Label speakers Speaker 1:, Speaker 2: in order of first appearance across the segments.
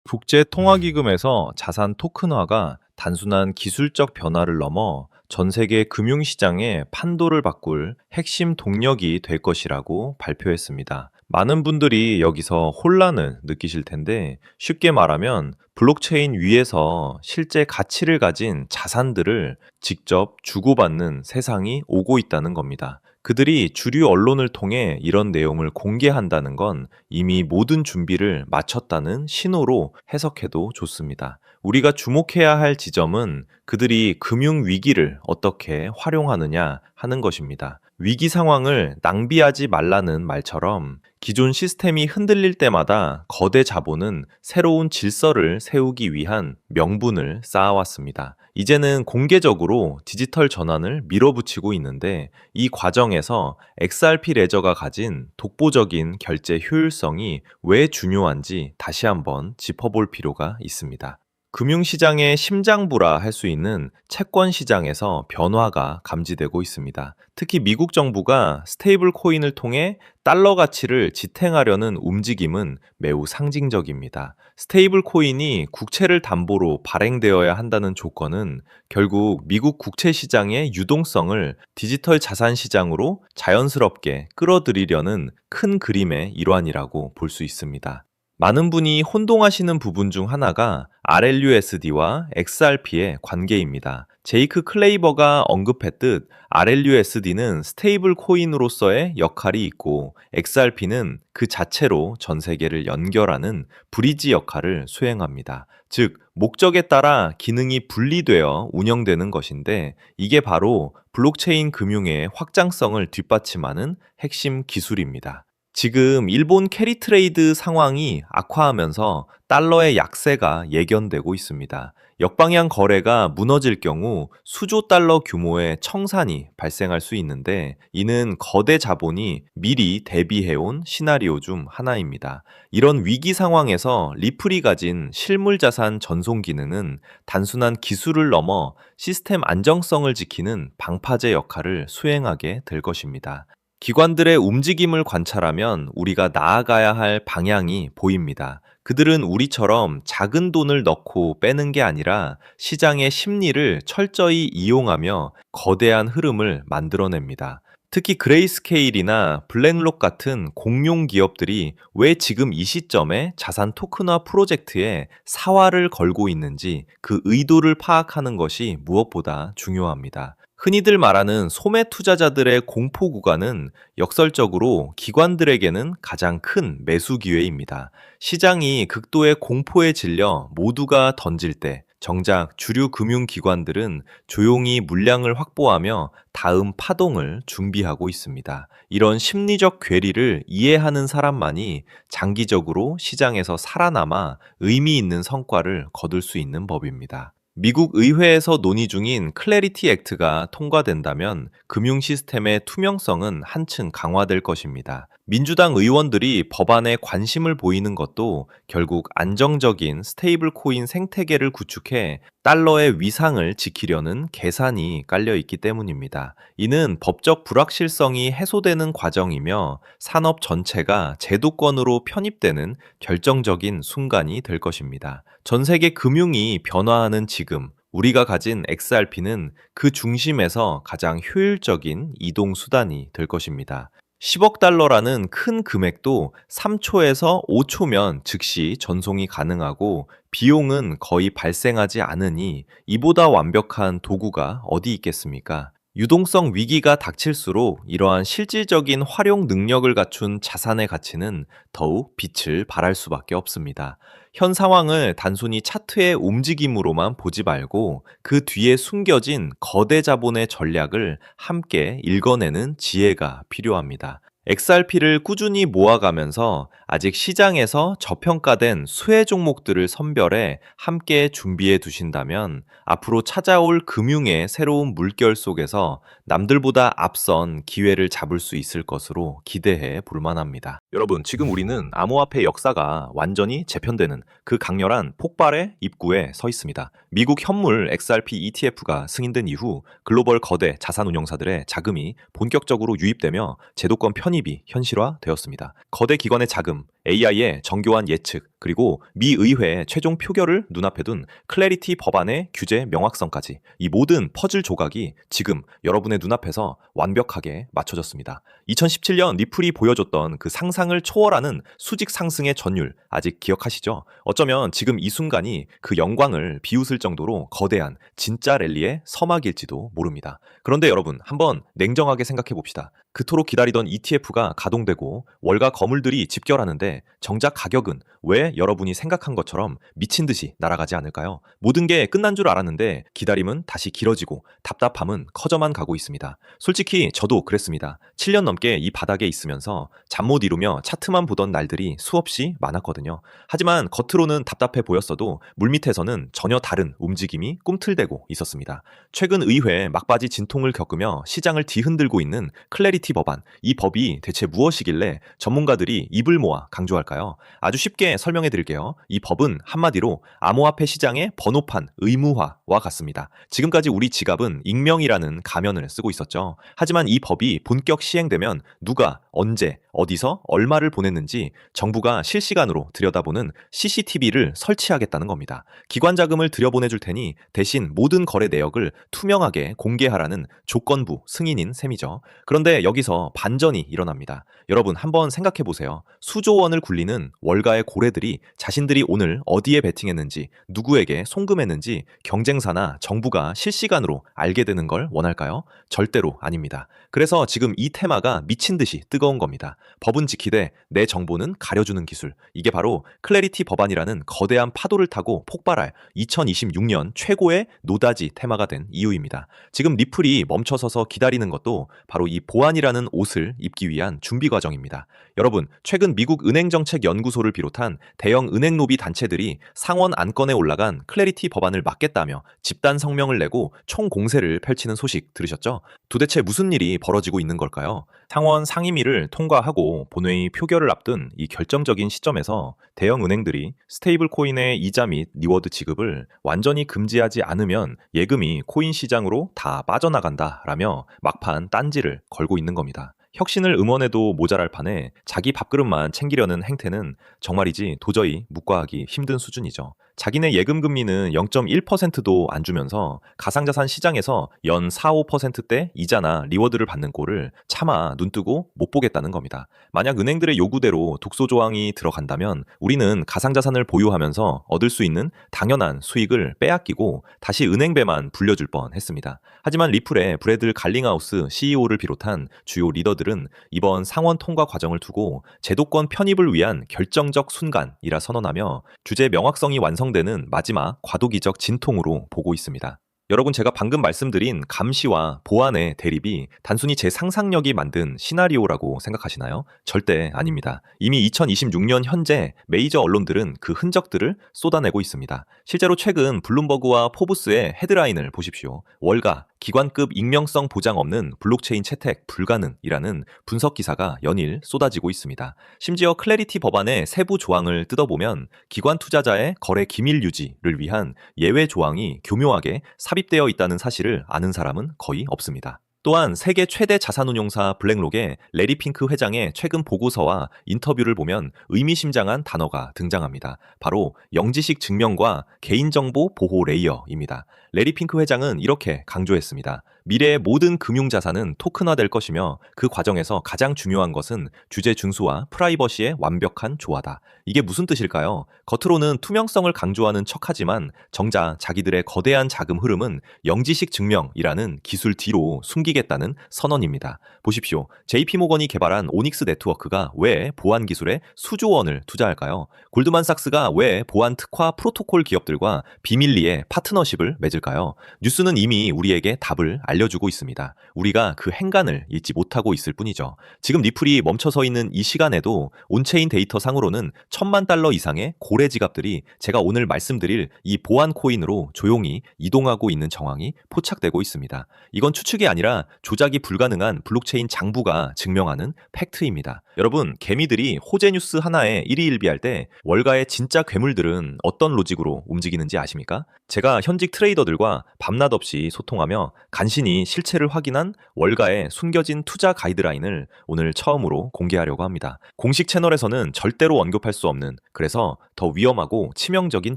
Speaker 1: 국제통화기금에서 자산 토큰화가 단순한 기술적 변화를 넘어 전 세계 금융시장의 판도를 바꿀 핵심 동력이 될 것이라고 발표했습니다. 많은 분들이 여기서 혼란을 느끼실 텐데 쉽게 말하면 블록체인 위에서 실제 가치를 가진 자산들을 직접 주고받는 세상이 오고 있다는 겁니다. 그들이 주류 언론을 통해 이런 내용을 공개한다는 건 이미 모든 준비를 마쳤다는 신호로 해석해도 좋습니다. 우리가 주목해야 할 지점은 그들이 금융 위기를 어떻게 활용하느냐 하는 것입니다. 위기 상황을 낭비하지 말라는 말처럼 기존 시스템이 흔들릴 때마다 거대 자본은 새로운 질서를 세우기 위한 명분을 쌓아왔습니다. 이제는 공개적으로 디지털 전환을 밀어붙이고 있는데 이 과정에서 XRP 레저가 가진 독보적인 결제 효율성이 왜 중요한지 다시 한번 짚어볼 필요가 있습니다. 금융시장의 심장부라 할 수 있는 채권 시장에서 변화가 감지되고 있습니다. 특히 미국 정부가 스테이블 코인을 통해 달러 가치를 지탱하려는 움직임은 매우 상징적입니다. 스테이블 코인이 국채를 담보로 발행되어야 한다는 조건은 결국 미국 국채 시장의 유동성을 디지털 자산 시장으로 자연스럽게 끌어들이려는 큰 그림의 일환이라고 볼 수 있습니다. 많은 분이 혼동하시는 부분 중 하나가 RLUSD와 XRP의 관계입니다. 제이크 클레이버가 언급했듯 RLUSD는 스테이블 코인으로서의 역할이 있고 XRP는 그 자체로 전 세계를 연결하는 브리지 역할을 수행합니다. 즉, 목적에 따라 기능이 분리되어 운영되는 것인데 이게 바로 블록체인 금융의 확장성을 뒷받침하는 핵심 기술입니다. 지금 일본 캐리 트레이드 상황이 악화하면서 달러의 약세가 예견되고 있습니다. 역방향 거래가 무너질 경우 수조 달러 규모의 청산이 발생할 수 있는데 이는 거대 자본이 미리 대비해온 시나리오 중 하나입니다. 이런 위기 상황에서 리플이 가진 실물 자산 전송 기능은 단순한 기술을 넘어 시스템 안정성을 지키는 방파제 역할을 수행하게 될 것입니다. 기관들의 움직임을 관찰하면 우리가 나아가야 할 방향이 보입니다. 그들은 우리처럼 작은 돈을 넣고 빼는 게 아니라 시장의 심리를 철저히 이용하며 거대한 흐름을 만들어냅니다. 특히 그레이스케일이나 블랙록 같은 공룡 기업들이 왜 지금 이 시점에 자산 토큰화 프로젝트에 사활을 걸고 있는지 그 의도를 파악하는 것이 무엇보다 중요합니다. 흔히들 말하는 소매 투자자들의 공포 구간은 역설적으로 기관들에게는 가장 큰 매수 기회입니다. 시장이 극도의 공포에 질려 모두가 던질 때 정작 주류 금융기관들은 조용히 물량을 확보하며 다음 파동을 준비하고 있습니다. 이런 심리적 괴리를 이해하는 사람만이 장기적으로 시장에서 살아남아 의미 있는 성과를 거둘 수 있는 법입니다. 미국 의회에서 논의 중인 클래리티 액트가 통과된다면 금융 시스템의 투명성은 한층 강화될 것입니다. 민주당 의원들이 법안에 관심을 보이는 것도 결국 안정적인 스테이블 코인 생태계를 구축해 달러의 위상을 지키려는 계산이 깔려 있기 때문입니다. 이는 법적 불확실성이 해소되는 과정이며 산업 전체가 제도권으로 편입되는 결정적인 순간이 될 것입니다. 전 세계 금융이 변화하는 지금, 우리가 가진 XRP는 그 중심에서 가장 효율적인 이동 수단이 될 것입니다. 10억 달러라는 큰 금액도 3초에서 5초면 즉시 전송이 가능하고 비용은 거의 발생하지 않으니 이보다 완벽한 도구가 어디 있겠습니까? 유동성 위기가 닥칠수록 이러한 실질적인 활용 능력을 갖춘 자산의 가치는 더욱 빛을 발할 수밖에 없습니다. 현 상황을 단순히 차트의 움직임으로만 보지 말고 그 뒤에 숨겨진 거대 자본의 전략을 함께 읽어내는 지혜가 필요합니다. XRP를 꾸준히 모아가면서 아직 시장에서 저평가된 수혜 종목들을 선별해 함께 준비해 두신다면 앞으로 찾아올 금융의 새로운 물결 속에서 남들보다 앞선 기회를 잡을 수 있을 것으로 기대해 볼 만합니다. 여러분, 지금 우리는 암호화폐 역사가 완전히 재편되는 그 강렬한 폭발의 입구에 서 있습니다. 미국 현물 XRP ETF가 승인된 이후 글로벌 거대 자산 운용사들의 자금이 본격적으로 유입되며 제도권 편입이 현실화되었습니다. 거대 기관의 자금, AI의 정교한 예측, 그리고 미 의회의 최종 표결을 눈앞에 둔 클래리티 법안의 규제 명확성까지 이 모든 퍼즐 조각이 지금 여러분의 눈앞에서 완벽하게 맞춰졌습니다. 2017년 리플이 보여줬던 그 상상을 초월하는 수직 상승의 전율 아직 기억하시죠? 어쩌면 지금 이 순간이 그 영광을 비웃을 정도로 거대한 진짜 랠리의 서막일지도 모릅니다. 그런데 여러분, 한번 냉정하게 생각해 봅시다. 그토록 기다리던 ETF가 가동되고 월가 거물들이 집결하는데 정작 가격은 왜 여러분이 생각한 것처럼 미친 듯이 날아가지 않을까요? 모든 게 끝난 줄 알았는데 기다림은 다시 길어지고 답답함은 커져만 가고 있습니다. 솔직히 저도 그랬습니다. 7년 넘게 이 바닥에 있으면서 잠 못 이루며 차트만 보던 날들이 수없이 많았거든요. 하지만 겉으로는 답답해 보였어도 물밑에서는 전혀 다른 움직임이 꿈틀대고 있었습니다. 최근 의회 막바지 진통을 겪으며 시장을 뒤흔들고 있는 클래리티 법안, 이 법이 대체 무엇이길래 전문가들이 입을 모아 강조할까요? 아주 쉽게 설명해 드릴게요. 이 법은 한마디로 암호화폐 시장의 번호판 의무화와 같습니다. 지금까지 우리 지갑은 익명이라는 가면을 쓰고 있었죠. 하지만 이 법이 본격 시행되면 누가 언제 어디서 얼마를 보냈는지 정부가 실시간으로 들여다보는 CCTV를 설치하겠다는 겁니다. 기관 자금을 들여보내줄 테니 대신 모든 거래 내역을 투명하게 공개하라는 조건부 승인인 셈이죠. 그런데 여기서 반전이 일어납니다. 여러분, 한번 생각해 보세요. 수조 원을 굴리는 월가의 고래들이 자신들이 오늘 어디에 베팅했는지, 누구에게 송금했는지 경쟁사나 정부가 실시간으로 알게 되는 걸 원할까요? 절대로 아닙니다. 그래서 지금 이 테마가 미친 듯이 뜨거운 겁니다. 법은 지키되 내 정보는 가려주는 기술. 이게 바로 클래리티 법안이라는 거대한 파도를 타고 폭발할 2026년 최고의 노다지 테마가 된 이유입니다. 지금 리플이 멈춰서서 기다리는 것도 바로 이 보안이라는 옷을 입기 위한 준비 과정입니다. 여러분, 최근 미국 은행정책연구소를 비롯한 대형 은행 로비 단체들이 상원 안건에 올라간 클래리티 법안을 막겠다며 집단 성명을 내고 총공세를 펼치는 소식 들으셨죠? 도대체 무슨 일이 벌어지고 있는 걸까요? 상원 상임위를 통과하고 본회의 표결을 앞둔 이 결정적인 시점에서 대형 은행들이 스테이블 코인의 이자 및 리워드 지급을 완전히 금지하지 않으면 예금이 코인 시장으로 다 빠져나간다라며 막판 딴지를 걸고 있는 겁니다. 혁신을 응원해도 모자랄 판에 자기 밥그릇만 챙기려는 행태는 정말이지 도저히 묵과하기 힘든 수준이죠. 자기네 예금 금리는 0.1%도 안 주면서 가상자산 시장에서 연 4, 5%대 이자나 리워드를 받는 꼴을 차마 눈뜨고 못 보겠다는 겁니다. 만약 은행들의 요구대로 독소 조항이 들어간다면 우리는 가상자산을 보유하면서 얻을 수 있는 당연한 수익을 빼앗기고 다시 은행배만 불려줄 뻔했습니다. 하지만 리플의 브래들 갈링하우스 CEO를 비롯한 주요 리더들은 이번 상원 통과 과정을 두고 제도권 편입을 위한 결정적 순간이라 선언하며 규제 명확성이 완성되는 마지막 과도기적 진통으로 보고 있습니다. 여러분, 제가 방금 말씀드린 감시와 보안의 대립이 단순히 제 상상력이 만든 시나리오라고 생각하시나요? 절대 아닙니다. 이미 2026년 현재 메이저 언론들은 그 흔적들을 쏟아내고 있습니다. 실제로 최근 블룸버그와 포브스의 헤드라인을 보십시오. 월가, 기관급 익명성 보장 없는 블록체인 채택 불가능이라는 분석 기사가 연일 쏟아지고 있습니다. 심지어 클래리티 법안의 세부 조항을 뜯어보면 기관 투자자의 거래 기밀 유지를 위한 예외 조항이 교묘하게 삽입되어 있다는 사실을 아는 사람은 거의 없습니다. 또한 세계 최대 자산운용사 블랙록의 레리 핑크 회장의 최근 보고서와 인터뷰를 보면 의미심장한 단어가 등장합니다. 바로 영지식 증명과 개인정보 보호 레이어입니다. 레리 핑크 회장은 이렇게 강조했습니다. 미래의 모든 금융자산은 토큰화될 것이며 그 과정에서 가장 중요한 것은 규제 준수와 프라이버시의 완벽한 조화다. 이게 무슨 뜻일까요? 겉으로는 투명성을 강조하는 척하지만 정작 자기들의 거대한 자금 흐름은 영지식 증명이라는 기술 뒤로 숨기겠다는 선언입니다. 보십시오. JP모건이 개발한 오닉스 네트워크가 왜 보안 기술에 수조 원을 투자할까요? 골드만삭스가 왜 보안 특화 프로토콜 기업들과 비밀리에 파트너십을 맺을까요? 뉴스는 이미 우리에게 답을 알려주고 있습니다. 우리가 그 행간을 잊지 못하고 있을 뿐이죠. 지금 리플이 멈춰서 있는 이 시간에도 온체인 데이터 상으로는 $10,000 이상의 고래 지갑들이 제가 오늘 말씀드릴 이 보안 코인으로 조용히 이동하고 있는 정황이 포착되고 있습니다. 이건 추측이 아니라 조작이 불가능한 블록체인 장부가 증명하는 팩트입니다. 여러분, 개미들이 호재 뉴스 하나에 일희일비할 때 월가의 진짜 괴물들은 어떤 로직으로 움직이는지 아십니까? 제가 현직 트레이더들과 밤낮 없이 소통하며 간신히 자신이 실체를 확인한 월가의 숨겨진 투자 가이드라인을 오늘 처음으로 공개하려고 합니다. 공식 채널에서는 절대로 언급할 수 없는, 그래서 더 위험하고 치명적인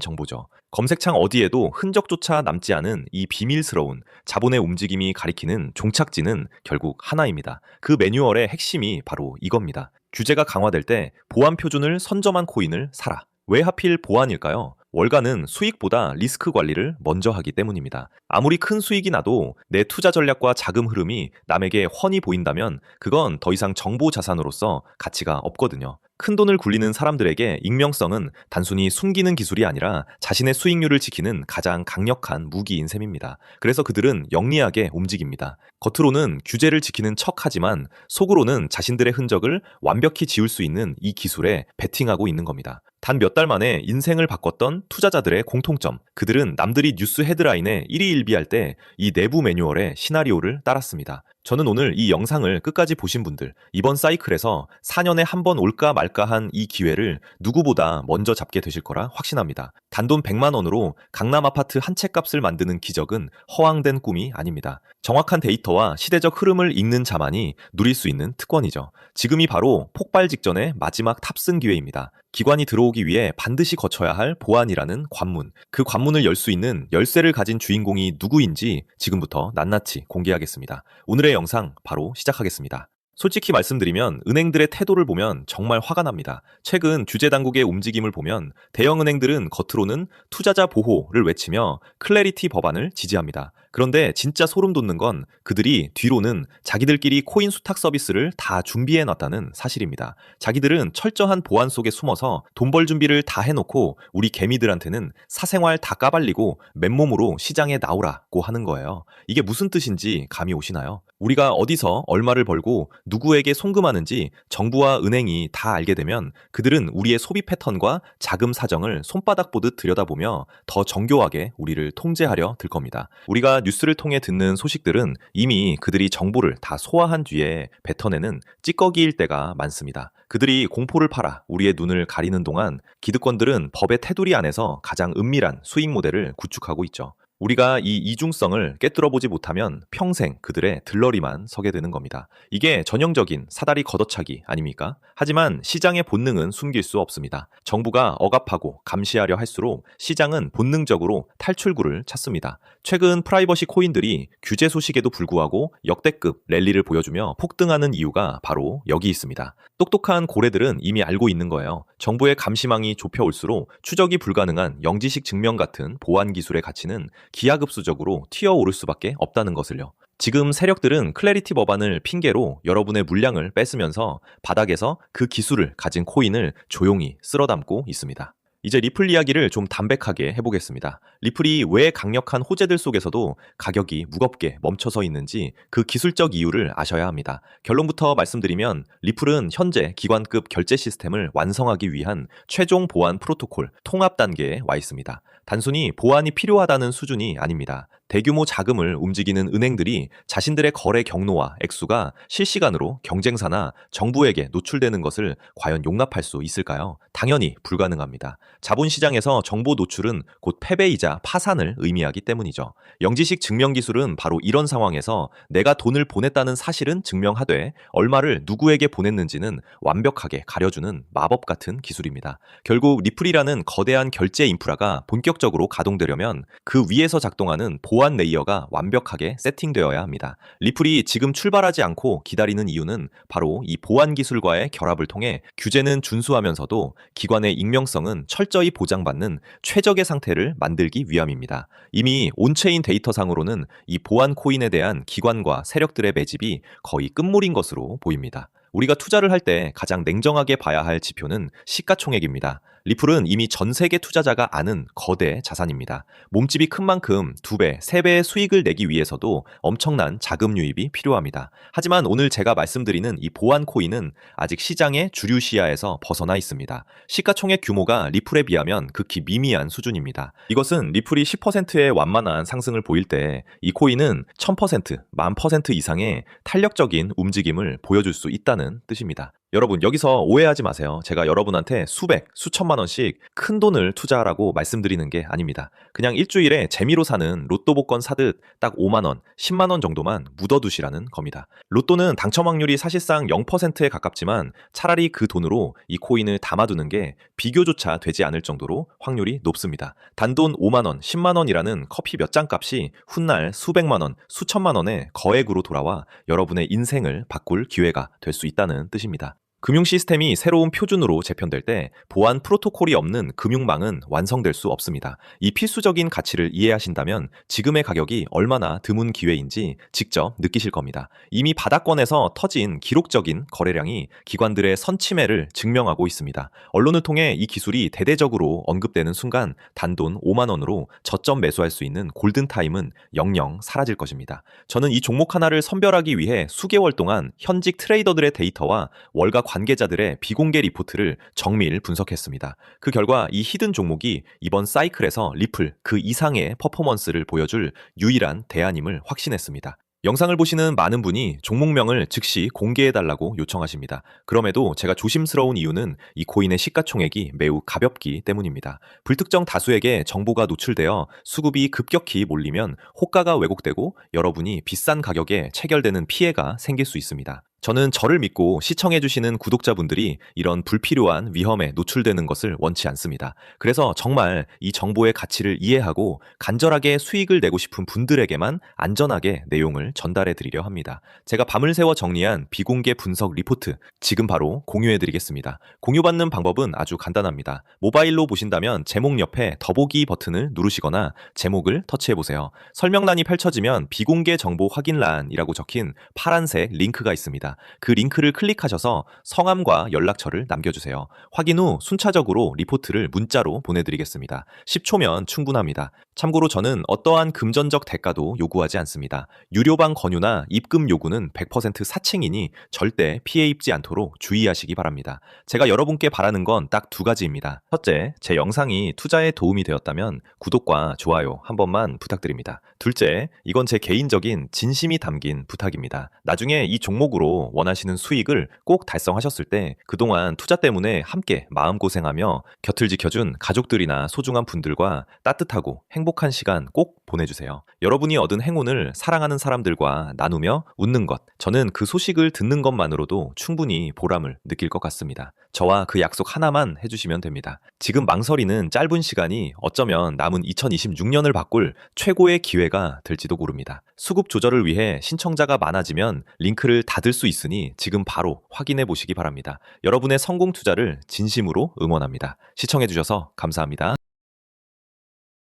Speaker 1: 정보죠. 검색창 어디에도 흔적조차 남지 않은 이 비밀스러운 자본의 움직임이 가리키는 종착지는 결국 하나입니다. 그 매뉴얼의 핵심이 바로 이겁니다. 규제가 강화될 때 보안 표준을 선점한 코인을 사라. 왜 하필 보안일까요? 월가는 수익보다 리스크 관리를 먼저 하기 때문입니다. 아무리 큰 수익이 나도 내 투자 전략과 자금 흐름이 남에게 훤히 보인다면 그건 더 이상 정보 자산으로서 가치가 없거든요. 큰 돈을 굴리는 사람들에게 익명성은 단순히 숨기는 기술이 아니라 자신의 수익률을 지키는 가장 강력한 무기인 셈입니다. 그래서 그들은 영리하게 움직입니다. 겉으로는 규제를 지키는 척하지만 속으로는 자신들의 흔적을 완벽히 지울 수 있는 이 기술에 베팅하고 있는 겁니다. 단 몇 달 만에 인생을 바꿨던 투자자들의 공통점, 그들은 남들이 뉴스 헤드라인에 일희일비할 때 이 내부 매뉴얼의 시나리오를 따랐습니다. 저는 오늘 이 영상을 끝까지 보신 분들, 이번 사이클에서 4년에 한 번 올까 말까 한 이 기회를 누구보다 먼저 잡게 되실 거라 확신합니다. 단돈 100만 원으로 강남 아파트 한 채 값을 만드는 기적은 허황된 꿈이 아닙니다. 정확한 데이터와 시대적 흐름을 읽는 자만이 누릴 수 있는 특권이죠. 지금이 바로 폭발 직전의 마지막 탑승 기회입니다. 기관이 들어오기 위해 반드시 거쳐야 할 보안이라는 관문, 그 관문을 열 수 있는 열쇠를 가진 주인공이 누구인지 지금부터 낱낱이 공개하겠습니다. 오늘의 영상 바로 시작하겠습니다. 솔직히 말씀드리면 은행들의 태도를 보면 정말 화가 납니다. 최근 규제 당국의 움직임을 보면 대형 은행들은 겉으로는 투자자 보호를 외치며 클래리티 법안을 지지합니다. 그런데 진짜 소름 돋는 건 그들이 뒤로는 자기들끼리 코인 수탁 서비스를 다 준비해 놨다는 사실입니다. 자기들은 철저한 보안 속에 숨어서 돈 벌 준비를 다 해놓고 우리 개미들한테는 사생활 다 까발리고 맨몸으로 시장에 나오라고 하는 거예요. 이게 무슨 뜻인지 감이 오시나요? 우리가 어디서 얼마를 벌고 누구에게 송금하는지 정부와 은행이 다 알게 되면 그들은 우리의 소비 패턴과 자금 사정을 손바닥 보듯 들여다보며 더 정교하게 우리를 통제하려 들 겁니다. 우리가 뉴스를 통해 듣는 소식들은 이미 그들이 정보를 다 소화한 뒤에 뱉어내는 찌꺼기일 때가 많습니다. 그들이 공포를 팔아 우리의 눈을 가리는 동안 기득권들은 법의 테두리 안에서 가장 은밀한 수익 모델을 구축하고 있죠. 우리가 이 이중성을 깨뚫어보지 못하면 평생 그들의 들러리만 서게 되는 겁니다. 이게 전형적인 사다리 걷어차기 아닙니까? 하지만 시장의 본능은 숨길 수 없습니다. 정부가 억압하고 감시하려 할수록 시장은 본능적으로 탈출구를 찾습니다. 최근 프라이버시 코인들이 규제 소식에도 불구하고 역대급 랠리를 보여주며 폭등하는 이유가 바로 여기 있습니다. 똑똑한 고래들은 이미 알고 있는 거예요. 정부의 감시망이 좁혀올수록 추적이 불가능한 영지식 증명 같은 보안 기술의 가치는 기하급수적으로 튀어오를 수밖에 없다는 것을요. 지금 세력들은 클래리티 법안을 핑계로 여러분의 물량을 뺏으면서 바닥에서 그 기술을 가진 코인을 조용히 쓸어담고 있습니다. 이제 리플 이야기를 좀 담백하게 해보겠습니다. 리플이 왜 강력한 호재들 속에서도 가격이 무겁게 멈춰서 있는지 그 기술적 이유를 아셔야 합니다. 결론부터 말씀드리면 리플은 현재 기관급 결제 시스템을 완성하기 위한 최종 보안 프로토콜 통합 단계에 와 있습니다. 단순히 보안이 필요하다는 수준이 아닙니다. 대규모 자금을 움직이는 은행들이 자신들의 거래 경로와 액수가 실시간으로 경쟁사나 정부에게 노출되는 것을 과연 용납할 수 있을까요? 당연히 불가능합니다. 자본시장에서 정보 노출은 곧 패배이자 파산을 의미하기 때문이죠. 영지식 증명 기술은 바로 이런 상황에서 내가 돈을 보냈다는 사실은 증명하되 얼마를 누구에게 보냈는지는 완벽하게 가려주는 마법 같은 기술입니다. 결국 리플이라는 거대한 결제 인프라가 본격적으로 가동되려면 그 위에서 작동하는 보안 레이어가 완벽하게 세팅되어야 합니다. 리플이 지금 출발하지 않고 기다리는 이유는 바로 이 보안 기술과의 결합을 통해 규제는 준수하면서도 기관의 익명성은 철저히 보장받는 최적의 상태를 만들기 위함입니다. 이미 온체인 데이터상으로는 이 보안 코인에 대한 기관과 세력들의 매집이 거의 끝물인 것으로 보입니다. 우리가 투자를 할 때 가장 냉정하게 봐야 할 지표는 시가총액입니다. 리플은 이미 전 세계 투자자가 아는 거대 자산입니다. 몸집이 큰 만큼 2배, 3배의 수익을 내기 위해서도 엄청난 자금 유입이 필요합니다. 하지만 오늘 제가 말씀드리는 이 보안 코인은 아직 시장의 주류 시야에서 벗어나 있습니다. 시가총액 규모가 리플에 비하면 극히 미미한 수준입니다. 이것은 리플이 10%의 완만한 상승을 보일 때 이 코인은 1000%, 10,000% 이상의 탄력적인 움직임을 보여줄 수 있다는 뜻입니다. 여러분, 여기서 오해하지 마세요. 제가 여러분한테 수백, 수천만 원씩 큰 돈을 투자하라고 말씀드리는 게 아닙니다. 그냥 일주일에 재미로 사는 로또 복권 사듯 딱 5만 원, 10만 원 정도만 묻어두시라는 겁니다. 로또는 당첨 확률이 사실상 0%에 가깝지만 차라리 그 돈으로 이 코인을 담아두는 게 비교조차 되지 않을 정도로 확률이 높습니다. 단돈 5만 원, 10만 원이라는 커피 몇 잔 값이 훗날 수백만 원, 수천만 원의 거액으로 돌아와 여러분의 인생을 바꿀 기회가 될 수 있다는 뜻입니다. 금융 시스템이 새로운 표준으로 재편될 때 보안 프로토콜이 없는 금융망은 완성될 수 없습니다. 이 필수적인 가치를 이해하신다면 지금의 가격이 얼마나 드문 기회인지 직접 느끼실 겁니다. 이미 바닥권에서 터진 기록적인 거래량이 기관들의 선침해를 증명하고 있습니다. 언론을 통해 이 기술이 대대적으로 언급되는 순간 단돈 5만 원으로 저점 매수할 수 있는 골든타임은 영영 사라질 것입니다. 저는 이 종목 하나를 선별하기 위해 수개월 동안 현직 트레이더들의 데이터와 월가 관계자들의 비공개 리포트를 정밀 분석했습니다. 그 결과 이 히든 종목이 이번 사이클에서 리플 그 이상의 퍼포먼스를 보여줄 유일한 대안임을 확신했습니다. 영상을 보시는 많은 분이 종목명을 즉시 공개해달라고 요청하십니다. 그럼에도 제가 조심스러운 이유는 이 코인의 시가총액이 매우 가볍기 때문입니다. 불특정 다수에게 정보가 노출되어 수급이 급격히 몰리면 호가가 왜곡되고 여러분이 비싼 가격에 체결되는 피해가 생길 수 있습니다. 저는 저를 믿고 시청해주시는 구독자분들이 이런 불필요한 위험에 노출되는 것을 원치 않습니다. 그래서 정말 이 정보의 가치를 이해하고 간절하게 수익을 내고 싶은 분들에게만 안전하게 내용을 전달해 드리려 합니다. 제가 밤을 새워 정리한 비공개 분석 리포트 지금 바로 공유해 드리겠습니다. 공유받는 방법은 아주 간단합니다. 모바일로 보신다면 제목 옆에 더보기 버튼을 누르시거나 제목을 터치해 보세요. 설명란이 펼쳐지면 비공개 정보 확인란이라고 적힌 파란색 링크가 있습니다. 그 링크를 클릭하셔서 성함과 연락처를 남겨주세요. 확인 후 순차적으로 리포트를 문자로 보내드리겠습니다. 10초면 충분합니다. 참고로 저는 어떠한 금전적 대가도 요구하지 않습니다. 유료방 권유나 입금 요구는 100% 사칭이니 절대 피해 입지 않도록 주의하시기 바랍니다. 제가 여러분께 바라는 건 딱 두 가지입니다. 첫째, 제 영상이 투자에 도움이 되었다면 구독과 좋아요 한 번만 부탁드립니다. 둘째, 이건 제 개인적인 진심이 담긴 부탁입니다. 나중에 이 종목으로 원하시는 수익을 꼭 달성하셨을 때 그동안 투자 때문에 함께 마음고생하며 곁을 지켜준 가족들이나 소중한 분들과 따뜻하고 행복한 시간 꼭 보내주세요. 여러분이 얻은 행운을 사랑하는 사람들과 나누며 웃는 것, 저는 그 소식을 듣는 것만으로도 충분히 보람을 느낄 것 같습니다. 저와 그 약속 하나만 해주시면 됩니다. 지금 망설이는 짧은 시간이 어쩌면 남은 2026년을 바꿀 최고의 기회가 될지도 모릅니다. 수급 조절을 위해 신청자가 많아지면 링크를 닫을 수 있으니 지금 바로 확인해 보시기 바랍니다. 여러분의 성공 투자를 진심으로 응원합니다. 시청해주셔서 감사합니다.